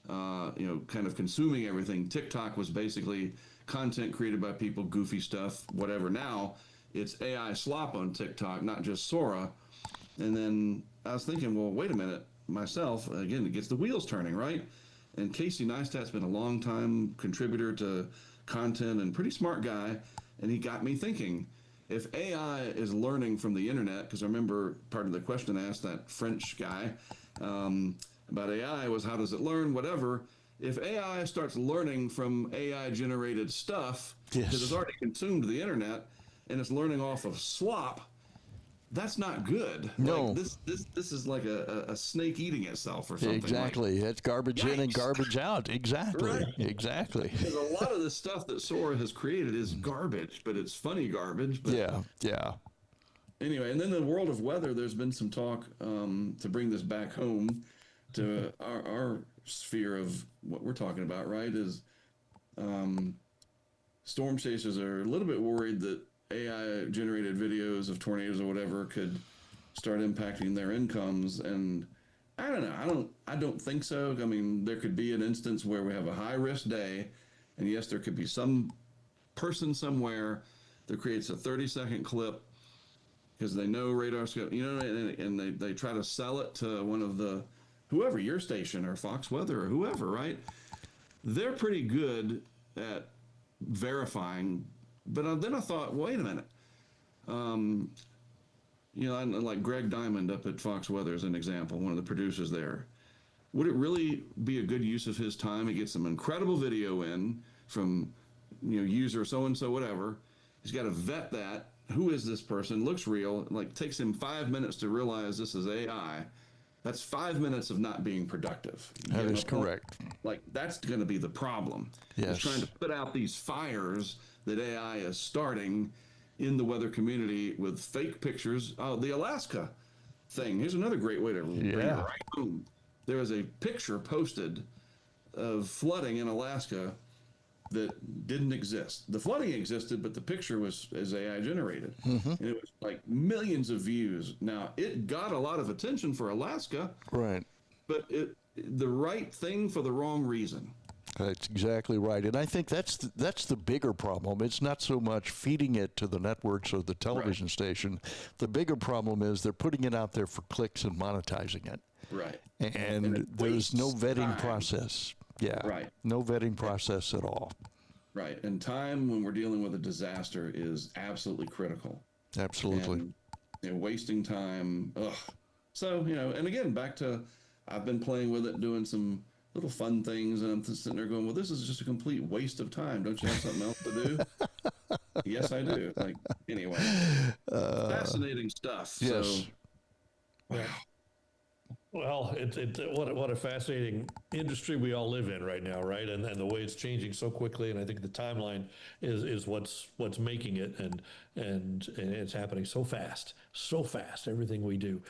kind of consuming everything. TikTok was basically content created by people, goofy stuff, whatever. Now it's AI slop on TikTok, not just Sora. And then I was thinking, well, wait a minute, myself, again, it gets the wheels turning, right? And Casey Neistat's been a long time contributor to content and pretty smart guy. And he got me thinking, if AI is learning from the internet, because I remember part of the question I asked that French guy about AI was, how does it learn, whatever. If AI starts learning from AI generated stuff, because it's already consumed the internet and it's learning off of slop, that's not good. No. Like this is like a snake eating itself or something. Exactly. It's garbage in and garbage out. Exactly. Right. Exactly. Because a lot of the stuff that Sora has created is garbage, but it's funny garbage. But yeah. Anyway, and then in the world of weather, there's been some talk to bring this back home to our sphere of what we're talking about, right? Is storm chasers are a little bit worried that AI generated videos of tornadoes or whatever could start impacting their incomes. And I don't know. I don't think so. I mean, there could be an instance where we have a high risk day, and yes, there could be some person somewhere that creates a 30-second clip because they know radar's going, and they try to sell it to one of the, whoever, your station or Fox Weather or whoever, right? They're pretty good at verifying. But then I thought, wait a minute. Like Greg Diamond up at Fox Weather as an example, one of the producers there. Would it really be a good use of his time? He gets some incredible video in from, user so-and-so, whatever. He's got to vet that. Who is this person? Looks real. Like, takes him 5 minutes to realize this is AI. That's 5 minutes of not being productive. That is correct. Like, that's going to be the problem. Yes. It's trying to put out these fires that AI is starting in the weather community with fake pictures. Oh, the Alaska thing. Here's another great way to bring it right home. There was a picture posted of flooding in Alaska that didn't exist. The flooding existed, but the picture is AI generated. And it was like millions of views. Now, it got a lot of attention for Alaska. Right. But the right thing for the wrong reason. That's exactly right. And I think that's the bigger problem. It's not so much feeding it to the networks or the television station. The bigger problem is they're putting it out there for clicks and monetizing it. Right. And there's no vetting process. Yeah. Right. No vetting process at all. Right. And time when we're dealing with a disaster is absolutely critical. Absolutely. And wasting time. Ugh. So, and again, back to, I've been playing with it, doing some little fun things, and I'm sitting there going, well, this is just a complete waste of time. Don't you have something else to do? Yes, I do. Like, anyway, fascinating stuff. Yes. So, wow. Yeah. Well, what a fascinating industry we all live in right now, right? And the way it's changing so quickly, and I think the timeline is what's making it, and it's happening so fast. Everything we do.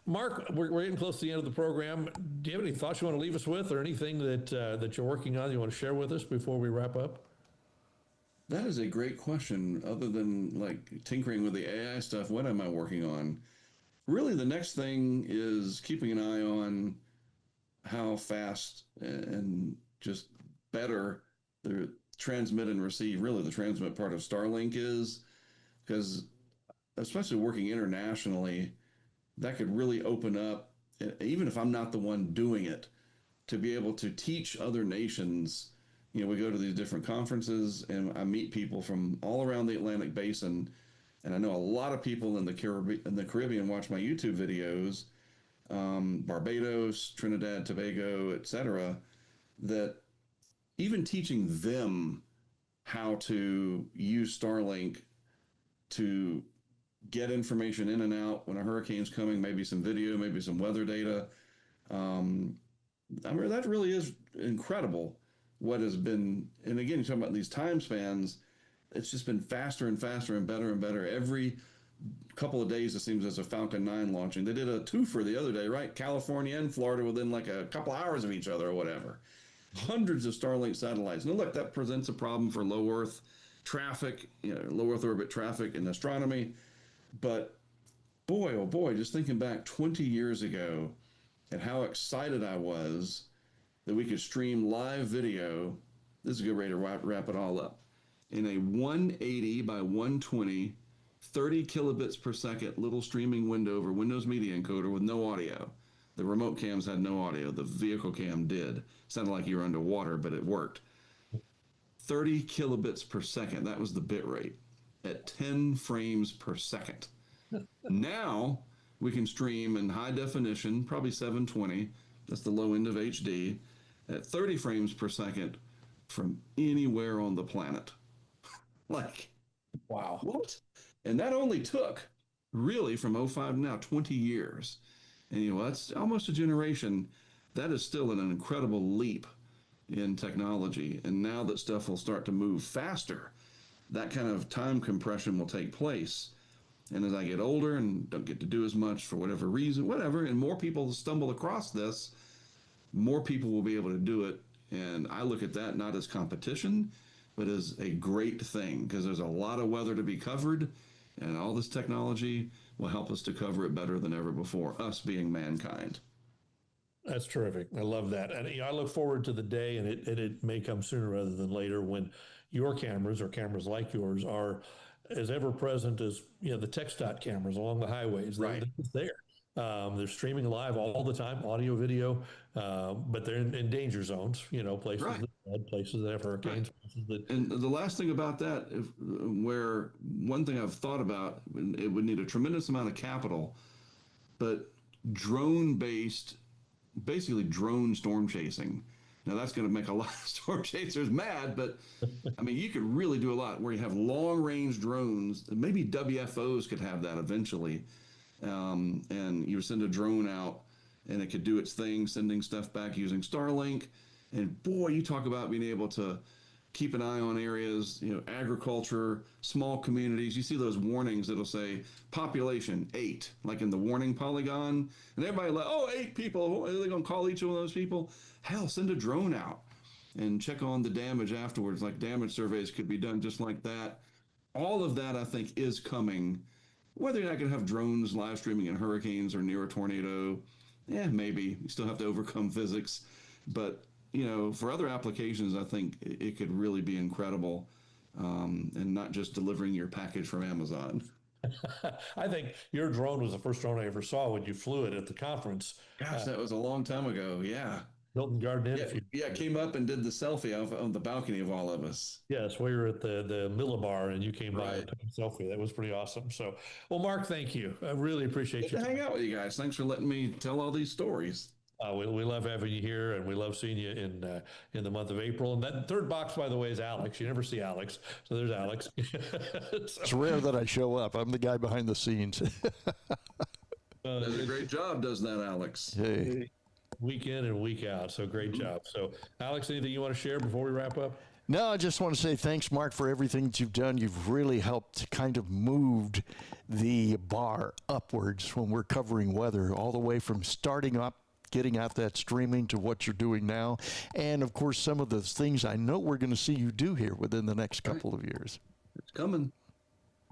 Mark, we're getting close to the end of the program. Do you have any thoughts you want to leave us with, or anything that you're working on you want to share with us before we wrap up? That is a great question. Other than like tinkering with the AI stuff, what am I working on? Really, the next thing is keeping an eye on how fast and just better the transmit and receive, really the transmit part of Starlink is, because especially working internationally, that could really open up, even if I'm not the one doing it, to be able to teach other nations. You know, we go to these different conferences and I meet people from all around the Atlantic basin. And I know a lot of people in the Caribbean watch my YouTube videos, Barbados, Trinidad, Tobago, etc. That even teaching them how to use Starlink to get information in and out when a hurricane's coming, maybe some video, maybe some weather data. I mean, that really is incredible what has been. And again, you're talking about these time spans. It's just been faster and faster and better. Every couple of days, it seems there's a Falcon 9 launching. They did a twofer the other day, right? California and Florida within like a couple hours of each other or whatever. Hundreds of Starlink satellites. Now, look, that presents a problem for low Earth traffic, low Earth orbit traffic in astronomy. But boy, oh boy, just thinking back 20 years ago and how excited I was that we could stream live video. This is a good way to wrap it all up. In a 180 by 120, 30 kilobits per second little streaming window over Windows Media Encoder with no audio. The remote cams had no audio. The vehicle cam did. Sounded like you were underwater, but it worked. 30 kilobits per second. That was the bit rate at 10 frames per second. Now we can stream in high definition, probably 720. That's the low end of HD, at 30 frames per second from anywhere on the planet. Like, Wow. what? And that only took really from 05 to now 20 years. And that's almost a generation. That is still an incredible leap in technology. And now that stuff will start to move faster, that kind of time compression will take place. And as I get older and don't get to do as much for whatever reason, whatever, and more people stumble across this, more people will be able to do it. And I look at that not as competition, but as a great thing, because there's a lot of weather to be covered, and all this technology will help us to cover it better than ever before, us being mankind. That's terrific. I love that. And I look forward to the day, and it may come sooner rather than later, when your cameras or cameras like yours are as ever present as the TxDOT cameras along the highways. Right. They're just there. They're streaming live all the time, audio, video, but they're in danger zones, places Right. that flood, places that have hurricanes, places that. And the last thing about that, where one thing I've thought about, it would need a tremendous amount of capital, but drone-based, basically drone storm chasing. Now that's going to make a lot of storm chasers mad, but I mean, you could really do a lot where you have long-range drones. Maybe WFOs could have that eventually. And you send a drone out and it could do its thing, sending stuff back using Starlink. And boy, you talk about being able to keep an eye on areas, agriculture, small communities. You see those warnings that'll say population 8, like in the warning polygon. And everybody like, 8 people. Are they going to call each one of those people? Hell, send a drone out and check on the damage afterwards. Like damage surveys could be done just like that. All of that, I think, is coming. Whether you're not going to have drones live streaming in hurricanes or near a tornado, maybe. You still have to overcome physics. But, for other applications, I think it could really be incredible, and not just delivering your package from Amazon. I think your drone was the first drone I ever saw when you flew it at the conference. Gosh, that was a long time ago. Yeah. Hilton Garden Inn. Yeah, came up and did the selfie on the balcony of all of us. Yes, we were at the Millibar and you came by Right. and took a selfie. That was pretty awesome. So, well, Mark, thank you. I really appreciate Good you. to hang out with you guys. Thanks for letting me tell all these stories. We love having you here, and we love seeing you in the month of April. And that third box, by the way, is Alex. You never see Alex, so there's Alex. It's rare that I show up. I'm the guy behind the scenes. Does a great job, does that, Alex? Hey. Week in and week out. So great job. So, Alex, anything you want to share before we wrap up? No, I just want to say thanks, Mark, for everything that you've done. You've really helped kind of moved the bar upwards when we're covering weather, all the way from starting up, getting out that streaming to what you're doing now. And, of course, some of the things I know we're going to see you do here within the next couple of years. It's coming.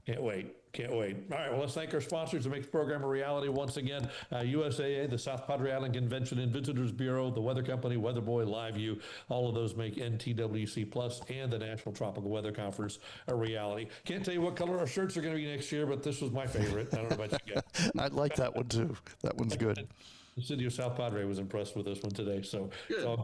Can't wait. Can't wait. All right. Well, let's thank our sponsors to make the program a reality once again. USAA, the South Padre Island Convention and Visitors Bureau, the Weather Company, Weather Boy, Live View. All of those make NTWC Plus and the National Tropical Weather Conference a reality. Can't tell you what color our shirts are going to be next year, but this was my favorite. I don't know about you guys. I like that one, too. That one's good. The city of South Padre was impressed with this one today. So, Good.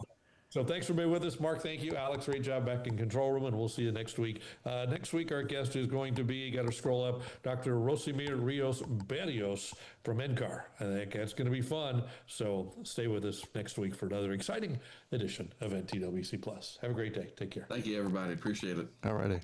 so thanks for being with us. Mark, thank you. Alex, great job back in control room, and we'll see you next week. Next week, our guest is going to be, you got to scroll up, Dr. Rosimir Rios Berrios from NCAR. I think that's going to be fun. So stay with us next week for another exciting edition of NTWC Plus. Have a great day. Take care. Thank you, everybody. Appreciate it. All righty.